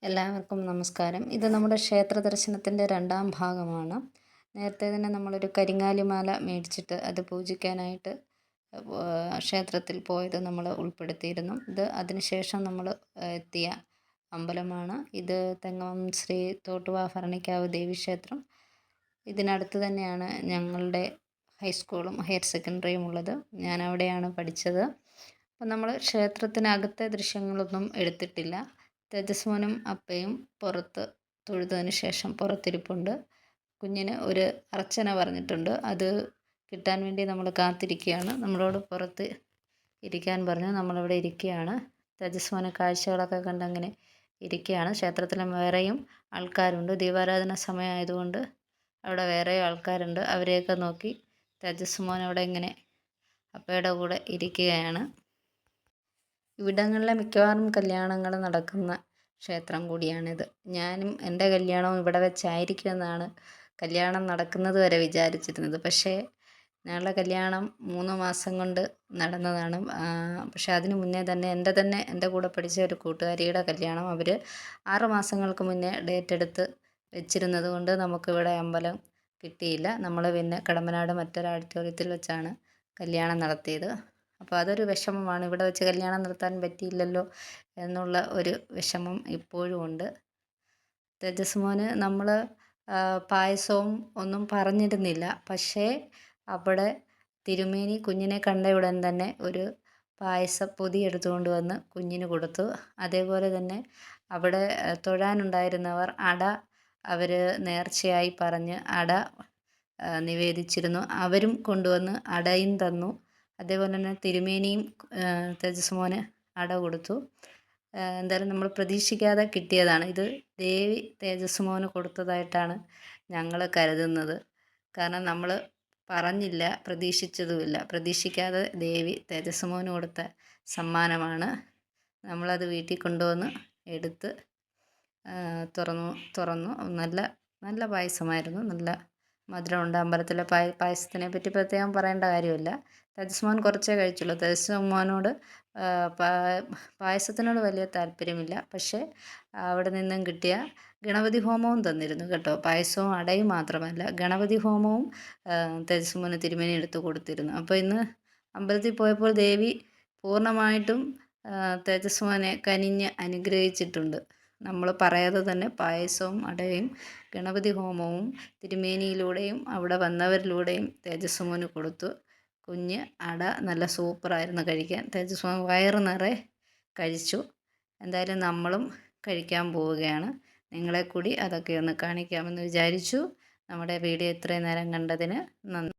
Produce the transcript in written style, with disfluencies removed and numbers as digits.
എല്ലാവർക്കും നമസ്കാരം. ഇത് നമ്മുടെ ക്ഷേത്ര ദർശനത്തിൻ്റെ രണ്ടാം ഭാഗമാണ്. നേരത്തെ തന്നെ നമ്മളൊരു കരിങ്ങാലിമാല മേടിച്ചിട്ട് അത് പൂജിക്കാനായിട്ട് ക്ഷേത്രത്തിൽ പോയത് നമ്മൾ ഉൾപ്പെടുത്തിയിരുന്നു. ഇത് അതിനുശേഷം നമ്മൾ എത്തിയ അമ്പലമാണ്. ഇത് തെങ്ങമം ശ്രീ തോട്ടുവാ ഭരണിക്കാവ് ദേവീക്ഷേത്രം. ഇതിനടുത്ത് തന്നെയാണ് ഞങ്ങളുടെ ഹൈസ്കൂളും ഹയർ സെക്കൻഡറിയും ഉള്ളത്. ഞാൻ അവിടെയാണ് പഠിച്ചത്. അപ്പം നമ്മൾ ക്ഷേത്രത്തിനകത്തെ ദൃശ്യങ്ങളൊന്നും എടുത്തിട്ടില്ല. തേജസ്മോനും അപ്പയും പുറത്ത് തൊഴുതതിന് ശേഷം പുറത്തിരിപ്പുണ്ട്. കുഞ്ഞിന് ഒരു അർച്ചന പറഞ്ഞിട്ടുണ്ട്. അത് കിട്ടാൻ വേണ്ടി നമ്മൾ കാത്തിരിക്കുകയാണ്. നമ്മളോട് പുറത്ത് ഇരിക്കാൻ പറഞ്ഞു. നമ്മളിവിടെ ഇരിക്കുകയാണ്. തേജസ്മോന് കാഴ്ചകളൊക്കെ കണ്ടങ്ങനെ ഇരിക്കുകയാണ്. ക്ഷേത്രത്തിൽ വേറെയും ആൾക്കാരുണ്ട്. ദീപാരാധന സമയമായതുകൊണ്ട് അവിടെ വേറെ ആൾക്കാരുണ്ട്. അവരെയൊക്കെ നോക്കി തേജസ്മോൻ അവിടെ ഇങ്ങനെ അപ്പയുടെ കൂടെ ഇരിക്കുകയാണ്. ഇവിടങ്ങളിലെ മിക്കവാറും കല്യാണങ്ങൾ നടക്കുന്ന ക്ഷേത്രം കൂടിയാണിത്. ഞാനും എൻ്റെ കല്യാണവും ഇവിടെ വെച്ചായിരിക്കുമെന്നാണ് കല്യാണം നടക്കുന്നത് വരെ വിചാരിച്ചിരുന്നത്. പക്ഷേ ഞങ്ങളുടെ കല്യാണം 3 മാസം കൊണ്ട് നടന്നതാണ്. പക്ഷേ അതിന് മുന്നേ തന്നെ എൻ്റെ കൂടെ പഠിച്ച ഒരു കൂട്ടുകാരിയുടെ കല്യാണം അവർ 6 മാസങ്ങൾക്ക് മുന്നേ ഡേറ്റ് എടുത്ത് വെച്ചിരുന്നത് കൊണ്ട് നമുക്കിവിടെ അമ്പലം കിട്ടിയില്ല. നമ്മൾ പിന്നെ കടമ്പനാട് മറ്റൊരു ഓഡിറ്റോറിയത്തിൽ വെച്ചാണ് കല്യാണം നടത്തിയത്. അപ്പോൾ അതൊരു വിഷമമാണ്. ഇവിടെ വെച്ച് കല്യാണം നടത്താൻ പറ്റിയില്ലല്ലോ എന്നുള്ള ഒരു വിഷമം ഇപ്പോഴും ഉണ്ട്. തേജസ്മോന് നമ്മൾ പായസവും ഒന്നും പറഞ്ഞിരുന്നില്ല. പക്ഷേ അവിടെ തിരുമേനി കുഞ്ഞിനെ കണ്ട ഉടൻ തന്നെ ഒരു പായസപ്പൊതി എടുത്തുകൊണ്ട് വന്ന് കുഞ്ഞിന് കൊടുത്തു. അതേപോലെ തന്നെ അവിടെ തൊഴാനുണ്ടായിരുന്നവർ അട അവർ നേർച്ചയായി പറഞ്ഞ് അട നിവേദിച്ചിരുന്നു. അവരും കൊണ്ടുവന്ന് അടയും തന്നു. അതേപോലെ തന്നെ തിരുമേനിയും തേജസ്മോന് അട കൊടുത്തു. എന്തായാലും നമ്മൾ പ്രതീക്ഷിക്കാതെ കിട്ടിയതാണ്. ഇത് ദേവി തേജസ്മോന് കൊടുത്തതായിട്ടാണ് ഞങ്ങൾ കരുതുന്നത്. കാരണം നമ്മൾ പറഞ്ഞില്ല, പ്രതീക്ഷിച്ചതുമില്ല. പ്രതീക്ഷിക്കാതെ ദേവി തേജസ്മോന് കൊടുത്ത സമ്മാനമാണ്. നമ്മളത് വീട്ടിൽ കൊണ്ടുവന്ന് എടുത്ത് തുറന്നു. നല്ല പായസമായിരുന്നു. നല്ല മധുരമുണ്ട്. അമ്പലത്തിലെ പായസത്തിനെ പറ്റി പ്രത്യേകം പറയേണ്ട കാര്യമില്ല. തേജസ്മോൻ കുറച്ചേ കഴിച്ചുള്ളൂ. തേജസ്മോനോട് പായസത്തിനോട് വലിയ താല്പര്യമില്ല. പക്ഷേ അവിടെ നിന്നും കിട്ടിയ ഗണപതി ഹോമവും തന്നിരുന്നു കേട്ടോ. പായസവും അടയും മാത്രമല്ല, ഗണപതി ഹോമവും തേജസ്മോന് തിരുമേനി എടുത്ത് കൊടുത്തിരുന്നു. അപ്പോൾ ഇന്ന് അമ്പലത്തിൽ പോയപ്പോൾ ദേവി പൂർണ്ണമായിട്ടും തേജസ്മോനെ കനിഞ്ഞ് അനുഗ്രഹിച്ചിട്ടുണ്ട്. നമ്മൾ പറയാതെ തന്നെ പായസവും അടയും ഗണപതി ഹോമവും തിരുമേനിയിലൂടെയും അവിടെ വന്നവരിലൂടെയും തേജസ്മോന് കൊടുത്തു. കുഞ്ഞ് അട നല്ല സൂപ്പറായിരുന്നു കഴിക്കാൻ. തേജസ്മോൻ വയറ് നിറയെ കഴിച്ചു. എന്തായാലും നമ്മളും കഴിക്കാൻ പോവുകയാണ്. നിങ്ങളെ കൂടി അതൊക്കെ ഒന്ന് കാണിക്കാമെന്ന് വിചാരിച്ചു. നമ്മുടെ വീഡിയോ ഇത്രയും നേരം കണ്ടതിന് നന്ദി.